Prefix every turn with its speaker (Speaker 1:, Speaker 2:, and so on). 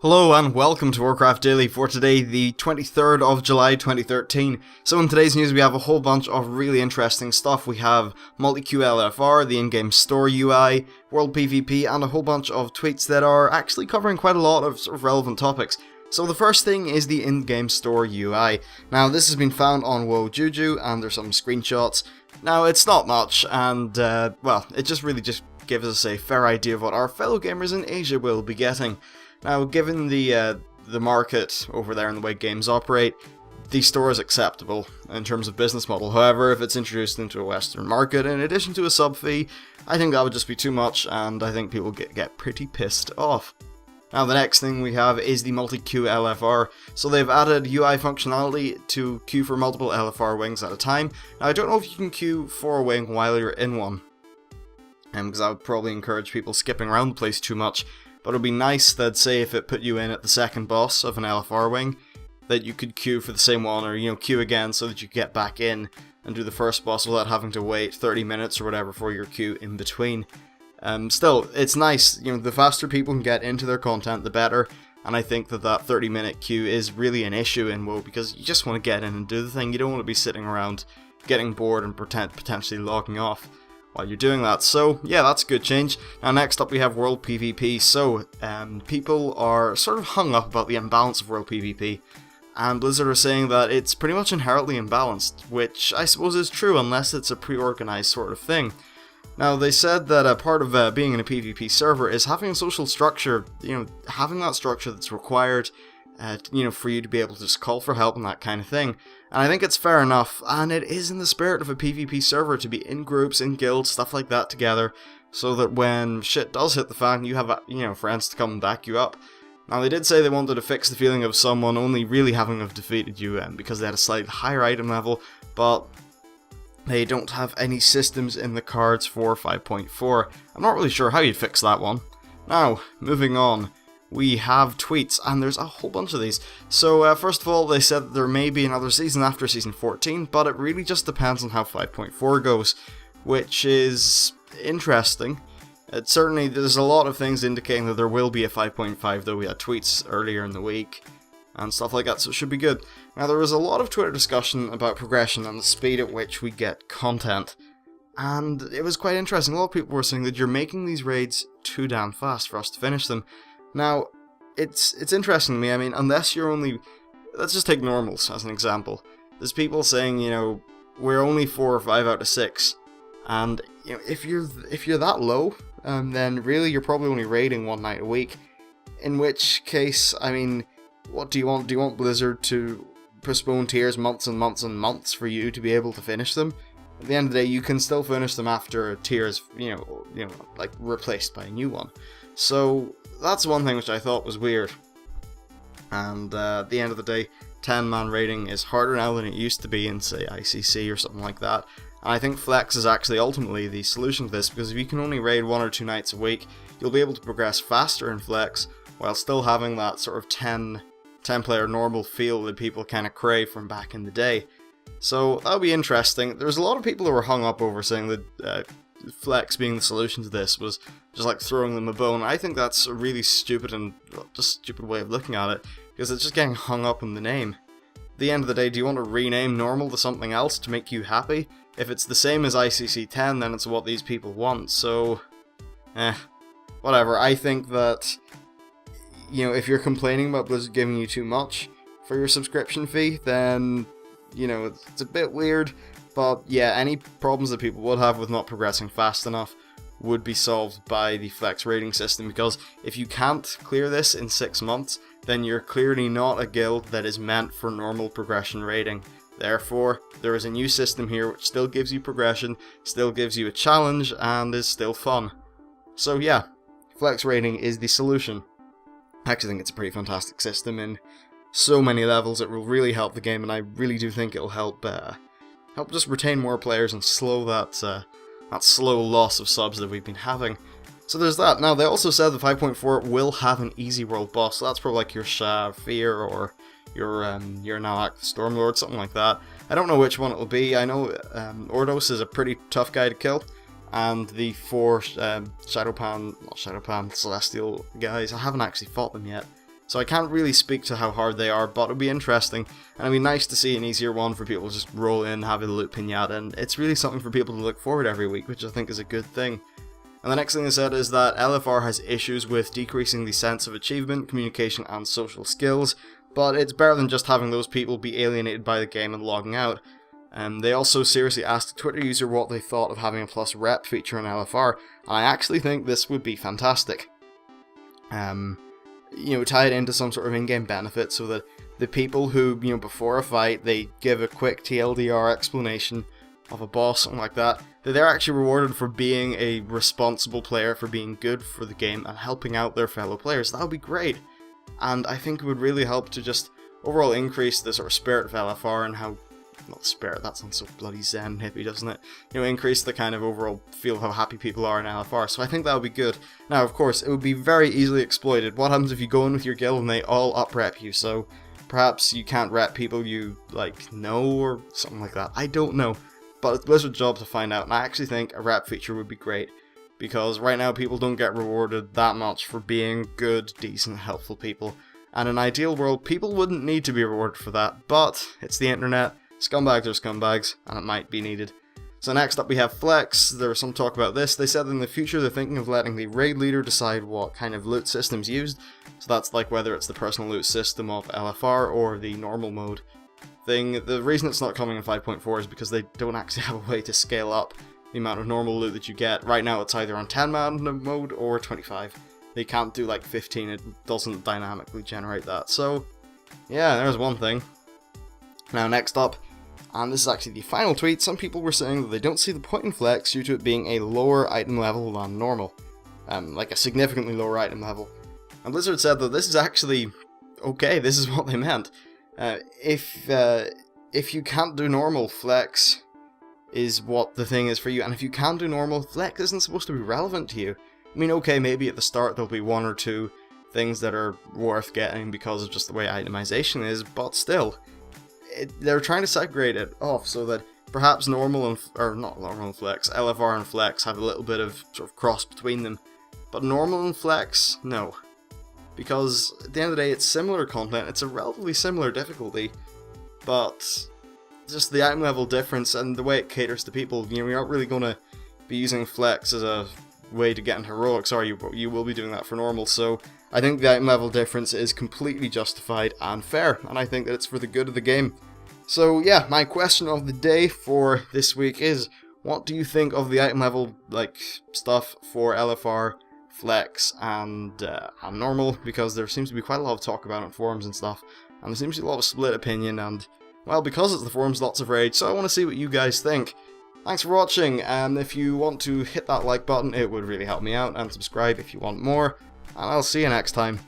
Speaker 1: Hello and welcome to Warcraft Daily for today, the 23rd of July 2013. So in today's news we have a whole bunch of really interesting stuff. We have multi-queue LFR, the in-game store UI, world PvP, and a whole bunch of tweets that are actually covering quite a lot of relevant topics. So the first thing is the in-game store UI. Now this has been found on WoW Juju and there's some screenshots. Now it's not much and well, it just gives us a fair idea of what our fellow gamers in Asia will be getting. Now, given the market over there and the way games operate, the store is acceptable in terms of business model. However, if it's introduced into a Western market in addition to a sub fee, I think that would just be too much, and I think people get pretty pissed off. Now, the next thing we have is the multi-queue LFR. So they've added UI functionality to queue for multiple LFR wings at a time. Now, I don't know if you can queue for a wing while you're in one, because that would probably encourage people skipping around the place too much. But it would be nice that, say, if it put you in at the second boss of an LFR wing, that you could queue for the same one, or, queue again so that you get back in and do the first boss without having to wait 30 minutes or whatever for your queue in between. Still, it's nice, the faster people can get into their content, the better, and I think that 30-minute queue is really an issue in WoW, because you just want to get in and do the thing. You don't want to be sitting around getting bored and potentially logging off while you're doing that. So yeah, that's a good change. Now next up we have world PvP. So people are sort of hung up about the imbalance of world PvP, and Blizzard are saying that it's pretty much inherently imbalanced, which I suppose is true unless it's a pre-organized sort of thing. Now they said that a part of being in a PvP server is having a social structure, having that structure that's required for you to be able to just call for help and that kind of thing. And I think it's fair enough, and it is in the spirit of a PvP server to be in groups, in guilds, stuff like that together, so that when shit does hit the fan, you have, friends to come and back you up. Now they did say they wanted to fix the feeling of someone only really having have defeated you because they had a slightly higher item level, but they don't have any systems in the cards for 5.4. I'm not really sure how you'd fix that one. Now, moving on. We have tweets, and there's a whole bunch of these. So, first of all, they said that there may be another season after Season 14, but it really just depends on how 5.4 goes, which is interesting. Certainly, there's a lot of things indicating that there will be a 5.5, though we had tweets earlier in the week, and stuff like that, so it should be good. Now, there was a lot of Twitter discussion about progression and the speed at which we get content, and it was quite interesting. A lot of people were saying that you're making these raids too damn fast for us to finish them. Now, it's interesting to me. I mean, unless you're only... Let's just take normals as an example. There's people saying, we're only 4 or 5 out of 6. And, if you're that low, then really you're probably only raiding one night a week. In which case, I mean, what do you want? Do you want Blizzard to postpone tiers months and months and months for you to be able to finish them? At the end of the day, you can still finish them after a tier is, like replaced by a new one. So that's one thing which I thought was weird. And at the end of the day, 10-man raiding is harder now than it used to be in, say, ICC or something like that. And I think Flex is actually ultimately the solution to this, because if you can only raid 1 or 2 nights a week, you'll be able to progress faster in Flex, while still having that sort of 10-player normal feel that people kind of crave from back in the day. So that'll be interesting. There's a lot of people who were hung up over saying that Flex being the solution to this was just like throwing them a bone. I think that's a really stupid and just stupid way of looking at it, because it's just getting hung up in the name. At the end of the day, do you want to rename normal to something else to make you happy? If it's the same as ICC 10, then it's what these people want, so whatever. I think that, if you're complaining about Blizzard giving you too much for your subscription fee, then, it's a bit weird. But yeah, any problems that people would have with not progressing fast enough would be solved by the Flex rating system, because if you can't clear this in 6 months, then you're clearly not a guild that is meant for normal progression rating. Therefore, there is a new system here which still gives you progression, still gives you a challenge, and is still fun. So yeah, Flex rating is the solution. I actually think it's a pretty fantastic system in so many levels. It will really help the game, and I really do think it'll help just retain more players and slow that slow loss of subs that we've been having. So there's that. Now, they also said that 5.4 will have an easy world boss, so that's probably like your Fear or your Nalak Stormlord, something like that. I don't know which one it will be. I know Ordos is a pretty tough guy to kill, and the 4 Celestial guys, I haven't actually fought them yet. So I can't really speak to how hard they are, but it'll be interesting, and it'll be nice to see an easier one for people to just roll in, have a loot pinata, and it's really something for people to look forward to every week, which I think is a good thing. And the next thing I said is that LFR has issues with decreasing the sense of achievement, communication, and social skills, but it's better than just having those people be alienated by the game and logging out. They also seriously asked a Twitter user what they thought of having a plus rep feature in LFR, and I actually think this would be fantastic. Tie it into some sort of in-game benefit so that the people who, before a fight, they give a quick TLDR explanation of a boss, something like that, that they're actually rewarded for being a responsible player, for being good for the game and helping out their fellow players. That would be great. And I think it would really help to just overall increase the sort of spirit of LFR and how, not spirit, that sounds so bloody zen hippie, doesn't it? Increase the kind of overall feel of how happy people are in LFR, so I think that would be good. Now, of course, it would be very easily exploited. What happens if you go in with your guild and they all up-rep you? So perhaps you can't rep people you, know, or something like that. I don't know, but it's Blizzard's job to find out, and I actually think a rep feature would be great. Because right now people don't get rewarded that much for being good, decent, helpful people. And in an ideal world, people wouldn't need to be rewarded for that, but it's the internet, scumbags are scumbags, and it might be needed. So next up we have Flex. There was some talk about this. They said in the future they're thinking of letting the raid leader decide what kind of loot system's used. So that's like whether it's the personal loot system of LFR or the normal mode thing. The reason it's not coming in 5.4 is because they don't actually have a way to scale up the amount of normal loot that you get. Right now it's either on 10-man mode or 25. They can't do 15, it doesn't dynamically generate that. So yeah, there's one thing. Now next up, and this is actually the final tweet, some people were saying that they don't see the point in Flex due to it being a lower item level than normal. A significantly lower item level. And Blizzard said that this is actually okay, this is what they meant. If you can't do normal, Flex is what the thing is for you, and if you can do normal, Flex isn't supposed to be relevant to you. I mean, okay, maybe at the start there'll be one or two things that are worth getting because of just the way itemization is, but still, they're trying to segregate it off so that perhaps normal and, or not normal and Flex, LFR and Flex have a little bit of sort of cross between them, but normal and Flex, no. Because at the end of the day, it's similar content, it's a relatively similar difficulty, but just the item level difference and the way it caters to people, you're not really going to be using Flex as a way to get into heroics, are you? But you will be doing that for normal, so I think the item level difference is completely justified and fair, and I think that it's for the good of the game. So yeah, my question of the day for this week is, what do you think of the item level stuff for LFR, Flex, and normal? Because there seems to be quite a lot of talk about it on forums and stuff, and there seems to be a lot of split opinion, and well, because it's the forums, lots of rage, so I want to see what you guys think. Thanks for watching, and if you want to hit that like button, it would really help me out, and subscribe if you want more, and I'll see you next time.